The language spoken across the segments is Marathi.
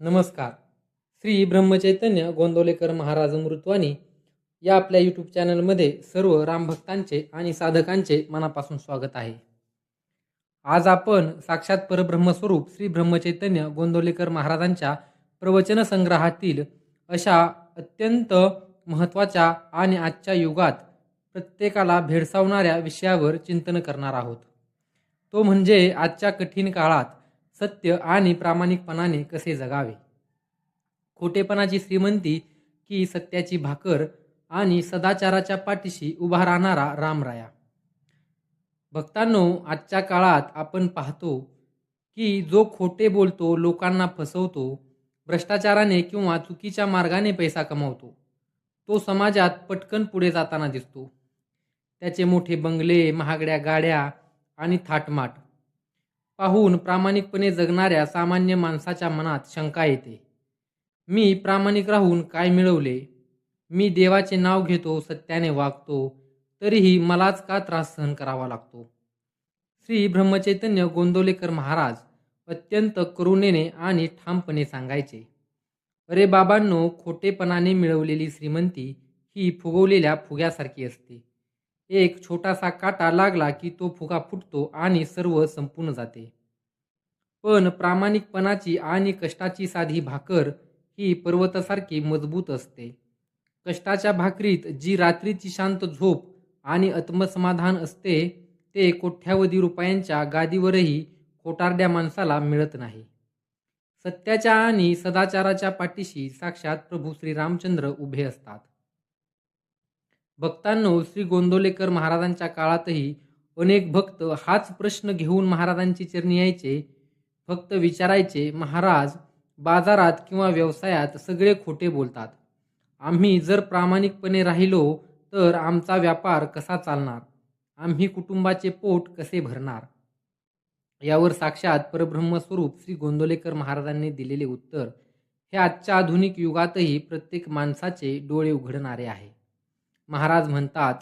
नमस्कार. श्री ब्रह्मचैतन्य गोंदवलेकर महाराज अमृतवाणी या आपल्या यूट्यूब चॅनलमध्ये सर्व रामभक्तांचे आणि साधकांचे मनापासून स्वागत आहे. आज आपण साक्षात परब्रह्मस्वरूप श्री ब्रह्मचैतन्य गोंदवलेकर महाराजांच्या प्रवचन संग्रहातील अशा अत्यंत महत्त्वाच्या आणि आजच्या युगात प्रत्येकाला भेडसावणाऱ्या विषयावर चिंतन करणार आहोत. तो म्हणजे आजच्या कठीण काळात सत्य आणि प्रामाणिकपणाने कसे जगावे. खोटेपणाची श्रीमंती की सत्याची भाकर आणि सदाचाराच्या पाठीशी उभा राहणारा रामराया. भक्तांनो, आजच्या काळात आपण पाहतो की जो खोटे बोलतो, लोकांना फसवतो, भ्रष्टाचाराने किंवा चुकीच्या मार्गाने पैसा कमावतो, तो समाजात पटकन पुढे जाताना दिसतो. त्याचे मोठे बंगले, महागड्या गाड्या आणि थाटमाट पाहून प्रामाणिकपणे जगणाऱ्या सामान्य माणसाच्या मनात शंका येते. मी प्रामाणिक राहून काय मिळवले? मी देवाचे नाव घेतो, सत्याने वागतो, तरीही मलाच का त्रास सहन करावा लागतो? श्री ब्रह्मचैतन्य गोंदवलेकर महाराज अत्यंत करुणेने आणि ठामपणे सांगायचे, अरे बाबांनो, खोटेपणाने मिळवलेली श्रीमंती ही फुगवलेल्या फुग्यासारखी असते. एक छोटासा काटा लागला की तो फुगा फुटतो आणि सर्व संपून जाते. पण प्रामाणिकपणाची आणि कष्टाची साधी भाकर ही पर्वतासारखी मजबूत असते. कष्टाच्या भाकरीत जी रात्रीची शांत झोप आणि आत्मसमाधान असते, ते कोट्यावधी रुपयांच्या गादीवरही खोटारड्या माणसाला मिळत नाही. सत्याच्या आणि सदाचाराच्या पाठीशी साक्षात प्रभू श्री रामचंद्र उभे असतात. भक्तांनो, श्री गोंदवलेकर महाराजांच्या काळातही अनेक भक्त हाच प्रश्न घेऊन महाराजांची चरणी यायचे. भक्त विचारायचे, महाराज, बाजारात किंवा व्यवसायात सगळे खोटे बोलतात. आम्ही जर प्रामाणिकपणे राहिलो तर आमचा व्यापार कसा चालणार? आम्ही कुटुंबाचे पोट कसे भरणार? यावर साक्षात परब्रह्मस्वरूप श्री गोंदवलेकर महाराजांनी दिलेले उत्तर हे आजच्या आधुनिक युगातही प्रत्येक माणसाचे डोळे उघडणारे आहे. महाराज म्हणतात,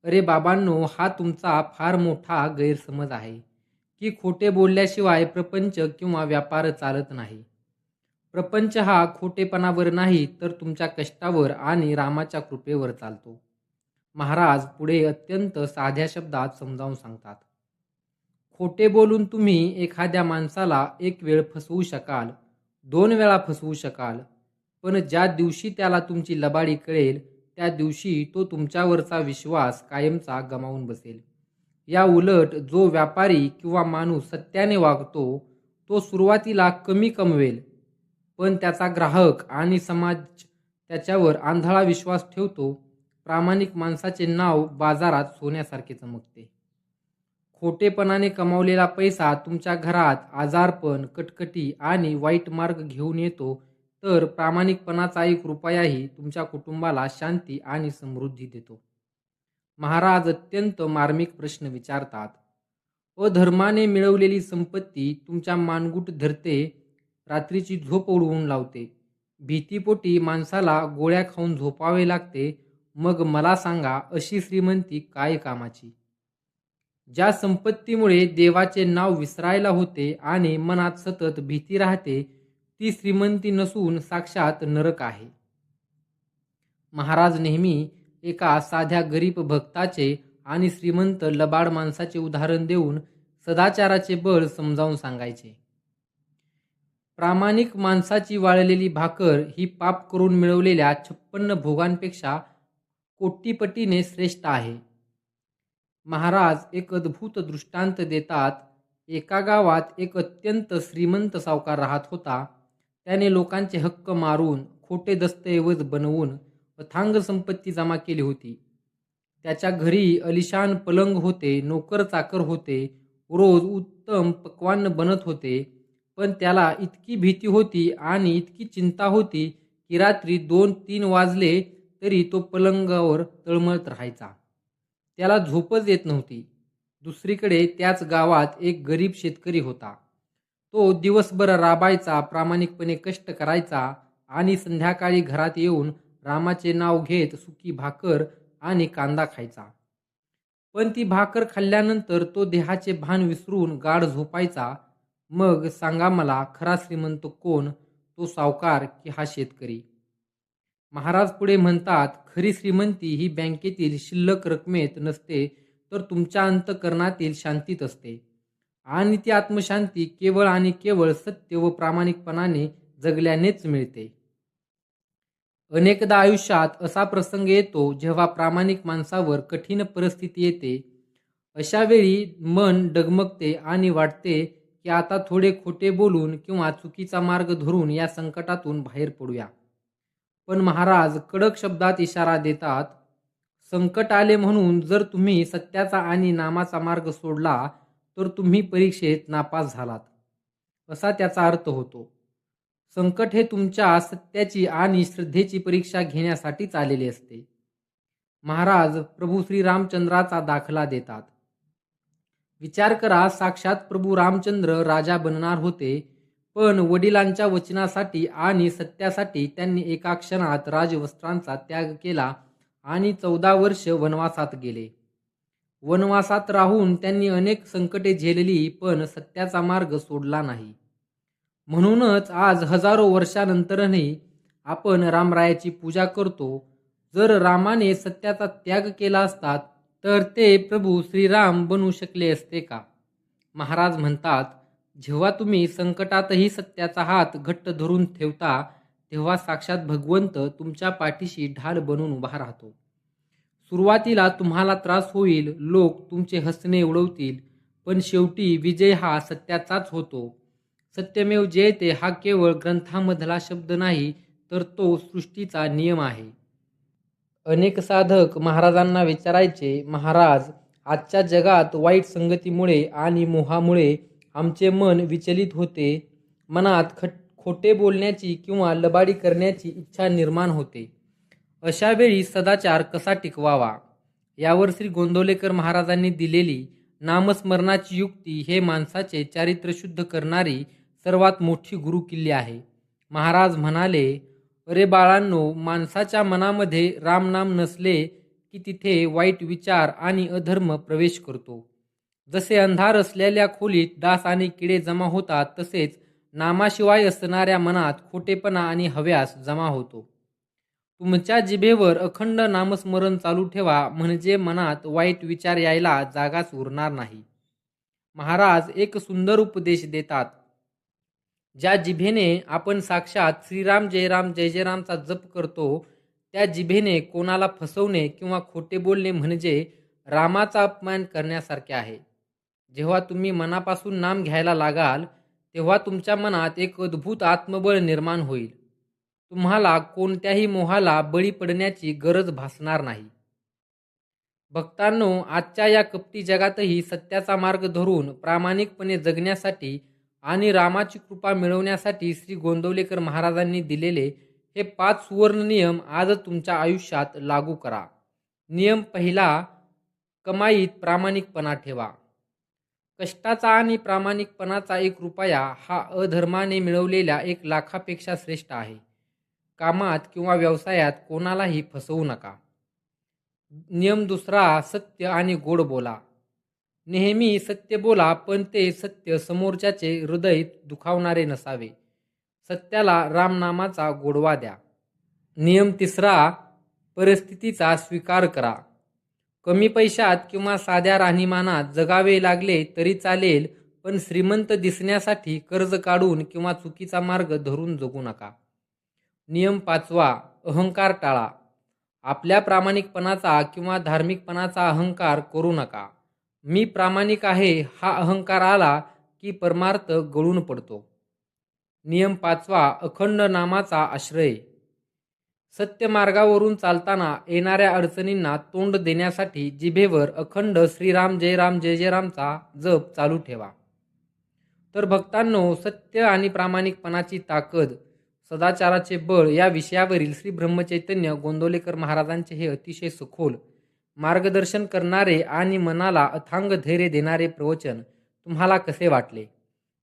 अरे बाबांनो, हा तुमचा फार मोठा गैरसमज आहे की खोटे बोलल्याशिवाय प्रपंच किंवा व्यापार चालत नाही. प्रपंच हा खोटेपणावर नाही तर तुमच्या कष्टावर आणि रामाच्या कृपेवर चालतो. महाराज पुढे अत्यंत साध्या शब्दात समजावून सांगतात, खोटे बोलून तुम्ही एखाद्या माणसाला एक वेळ फसवू शकाल, 2 वेळा फसवू शकाल, पण ज्या दिवशी त्याला तुमची लबाडी कळेल त्या दिवशी तो तुमच्यावरचा विश्वास कायमचा गमावून बसेल. या उलट जो व्यापारी किंवा माणूस सत्याने वागतो, तो सुरुवातीला कमी कमवेल, पण त्याचा ग्राहक आणि समाज त्याच्यावर आंधळा विश्वास ठेवतो. प्रामाणिक माणसाचे नाव बाजारात सोन्यासारखे चमकते. खोटेपणाने कमावलेला पैसा तुमच्या घरात आजारपण, कटकटी आणि वाईट मार्ग घेऊन येतो, तर प्रामाणिकपणाचा 1 रुपयाही तुमच्या कुटुंबाला शांती आणि समृद्धी देतो. महाराज अत्यंत मार्मिक प्रश्न विचारतात. अधर्माने मिळवलेली संपत्ती तुमच्या मानगुट धरते, रात्रीची झोप उडवून लावते, भीतीपोटी माणसाला गोळ्या खाऊन झोपावे लागते. मग मला सांगा, अशी श्रीमंती काय कामाची? ज्या संपत्तीमुळे देवाचे नाव विसरायला होते आणि मनात सतत भीती राहते, ती श्रीमंती नसून साक्षात नरक आहे. महाराज नेहमी एका साध्या गरीब भक्ताचे आणि श्रीमंत लबाड माणसाचे उदाहरण देऊन सदाचाराचे बळ समजावून सांगायचे. प्रामाणिक माणसाची वाळलेली भाकर ही पाप करून मिळवलेल्या 56 भोगांपेक्षा कोटीपटीने श्रेष्ठ आहे. महाराज एक अद्भुत दृष्टांत देतात. एका गावात एक अत्यंत श्रीमंत सावकार राहत होता. त्याने लोकांचे हक्क मारून खोटे दस्तऐवज बनवून अथांग संपत्ती जमा केली होती. त्याच्या घरी अलिशान पलंग होते, नोकर चाकर होते, रोज उत्तम पक्वान्न बनत होते. पण त्याला इतकी भीती होती आणि इतकी चिंता होती की रात्री 2-3 वाजले तरी तो पलंगावर तळमळत राहायचा. त्याला झोपच येत नव्हती. दुसरीकडे त्याच गावात एक गरीब शेतकरी होता. तो दिवसभर राबायचा, प्रामाणिकपणे कष्ट करायचा आणि संध्याकाळी घरात येऊन रामाचे नाव घेत सुकी भाकर आणि कांदा खायचा. पण ती भाकर खाल्ल्यानंतर तो देहाचे भान विसरून गाढ झोपायचा. मग सांगा मला, खरा श्रीमंत कोण? तो सावकार की हा शेतकरी. महाराज पुढे म्हणतात, खरी श्रीमंती ही बँकेतील शिल्लक रकमेत नसते, तर तुमच्या अंतःकरणातील शांतीत असते. आणि ती आत्मशांती केवळ आणि केवळ सत्य व प्रामाणिकपणाने जगल्यानेच मिळते. अनेकदा आयुष्यात असा प्रसंग येतो जेव्हा प्रामाणिक माणसावर कठीण परिस्थिती येते. अशा वेळी मन डगमगते आणि वाटते की आता थोडे खोटे बोलून किंवा चुकीचा मार्ग धरून या संकटातून बाहेर पडूया. पण महाराज कडक शब्दात इशारा देतात, संकट आले म्हणून जर तुम्ही सत्याचा आणि नामाचा मार्ग सोडला तर तुम्ही परीक्षेत नापास झालात, असा त्याचा अर्थ होतो. संकट हे तुमच्या सत्याची आणि श्रद्धेची परीक्षा घेण्यासाठीच आलेले असते. महाराज प्रभू श्रीरामचंद्राचा दाखला देतात. विचार करा, साक्षात प्रभू रामचंद्र राजा बनणार होते, पण वडिलांच्या वचनासाठी आणि सत्यासाठी त्यांनी एका क्षणात राजवस्त्रांचा त्याग केला आणि 14 वर्ष वनवासात गेले. वनवासात राहून त्यांनी अनेक संकटे झेलली, पण सत्याचा मार्ग सोडला नाही. म्हणूनच आज हजारो वर्षानंतरही आपण रामरायाची पूजा करतो. जर रामाने सत्याचा त्याग केला असता तर ते प्रभू श्रीराम बनू शकले असते का? महाराज म्हणतात, जेव्हा तुम्ही संकटातही सत्याचा हात घट्ट धरून ठेवता तेव्हा साक्षात भगवंत तुमच्या पाठीशी ढाल बनून उभा राहतो. सुरुवातीला तुम्हाला त्रास होईल, लोक तुमचे हसणे उडवतील, पण शेवटी विजय हा सत्याचाच होतो. सत्यमेव जयते हा केवळ ग्रंथामधला शब्द नाही, तर तो सृष्टीचा नियम आहे. अनेक साधक महाराजांना विचारायचे, महाराज, आजच्या जगात वाईट संगतीमुळे आणि मोहामुळे आमचे मन विचलित होते. मनात खोटे बोलण्याची किंवा लबाडी करण्याची इच्छा निर्माण होते. अशा वेळी सदाचार कसा टिकवावा? यावर श्री गोंदवलेकर महाराजांनी दिलेली नामस्मरणाची युक्ती हे माणसाचे चारित्र्य शुद्ध करणारी सर्वात मोठी गुरुकिल्ली आहे. महाराज म्हणाले, अरे बाळांनो, माणसाच्या मनामध्ये रामनाम नसले की तिथे वाईट विचार आणि अधर्म प्रवेश करतो. जसे अंधार असलेल्या खोलीत डास आणि किडे जमा होतात, तसेच नामाशिवाय असणाऱ्या मनात खोटेपणा आणि हव्यास जमा होतो. तुमच्या जिभेवर अखंड नामस्मरण चालू ठेवा, म्हणजे मनात वाईट विचार यायला जागाच उरणार नाही. महाराज एक सुंदर उपदेश देतात. ज्या जिभेने आपण साक्षात श्रीराम जयराम जय जयरामचा जप करतो, त्या जिभेने कोणाला फसवणे किंवा खोटे बोलणे म्हणजे रामाचा अपमान करण्यासारखे आहे. जेव्हा तुम्ही मनापासून नाम घ्यायला लागाल तेव्हा तुमच्या मनात एक अद्भुत आत्मबळ निर्माण होईल. तुम्हाला कोणत्याही मोहाला बळी पडण्याची गरज भासणार नाही. भक्तांनो, आजच्या या कपटी जगातही सत्याचा मार्ग धरून प्रामाणिकपणे जगण्यासाठी आणि रामाची कृपा मिळवण्यासाठी श्री गोंदवलेकर महाराजांनी दिलेले हे 5 सुवर्ण नियम आज तुमच्या आयुष्यात लागू करा. नियम पहिला, कमाईत प्रामाणिकपणा ठेवा. कष्टाचा आणि प्रामाणिकपणाचा 1 रुपया हा अधर्माने मिळवलेल्या 1 लाखापेक्षा श्रेष्ठ आहे. कामात किंवा व्यवसायात कोणालाही फसवू नका. नियम दुसरा, सत्य आणि गोड बोला. नेहमी सत्य बोला, पण ते सत्य समोरच्याचे हृदय दुखावणारे नसावे. सत्याला रामनामाचा गोडवा द्या. नियम तिसरा, परिस्थितीचा स्वीकार करा. कमी पैशात किंवा साध्या राहणीमानात जगावे लागले तरी चालेल, पण श्रीमंत दिसण्यासाठी कर्ज काढून किंवा चुकीचा मार्ग धरून जगू नका. नियम पाचवा, अहंकार टाळा. आपल्या प्रामाणिकपणाचा किंवा धार्मिकपणाचा अहंकार करू नका. मी प्रामाणिक आहे हा अहंकार आला की परमार्थ गळून पडतो. नियम पाचवा, अखंड नामाचा आश्रय. सत्य मार्गावरून चालताना येणाऱ्या अडचणींना तोंड देण्यासाठी जिभेवर अखंड श्रीराम जयराम जय जयरामचा जप चालू ठेवा. तर भक्तांनो, सत्य आणि प्रामाणिकपणाची ताकद, सदाचाराचे बळ या विषयावरील श्री ब्रह्मचैतन्य गोंदवलेकर महाराजांचे हे अतिशय सखोल, मार्गदर्शन करणारे आणि मनाला अथांग धैर्य देणारे प्रवचन तुम्हाला कसे वाटले?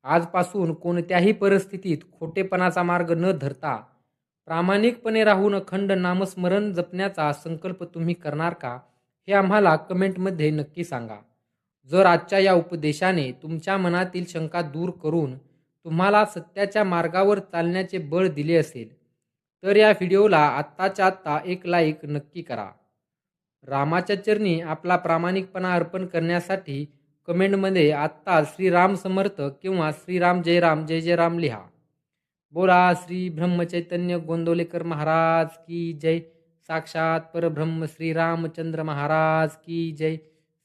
आजपासून कोणत्याही परिस्थितीत खोटेपणाचा मार्ग न धरता प्रामाणिकपणे राहून अखंड नामस्मरण जपण्याचा संकल्प तुम्ही करणार का? हे आम्हाला कमेंटमध्ये नक्की सांगा. जर आजच्या या उपदेशाने तुमच्या मनातील शंका दूर करून तुम्हाला सत्याच्या मार्गावर चालण्याचे बळ दिले असेल तर या व्हिडिओला आत्ताच्या आत्ता एक लाईक नक्की करा. रामाच्या चरणी आपला प्रामाणिकपणा अर्पण करण्यासाठी कमेंटमध्ये आत्ता श्रीराम समर्थ किंवा श्रीराम जय राम जय जय राम लिहा. बोला श्री ब्रह्मचैतन्य गोंदवलेकर महाराज की जय. साक्षात परब्रह्म श्री रामचंद्र महाराज की जय.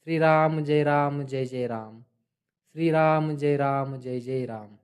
श्रीराम जय राम जय जय राम. श्रीराम जय राम जय जय राम.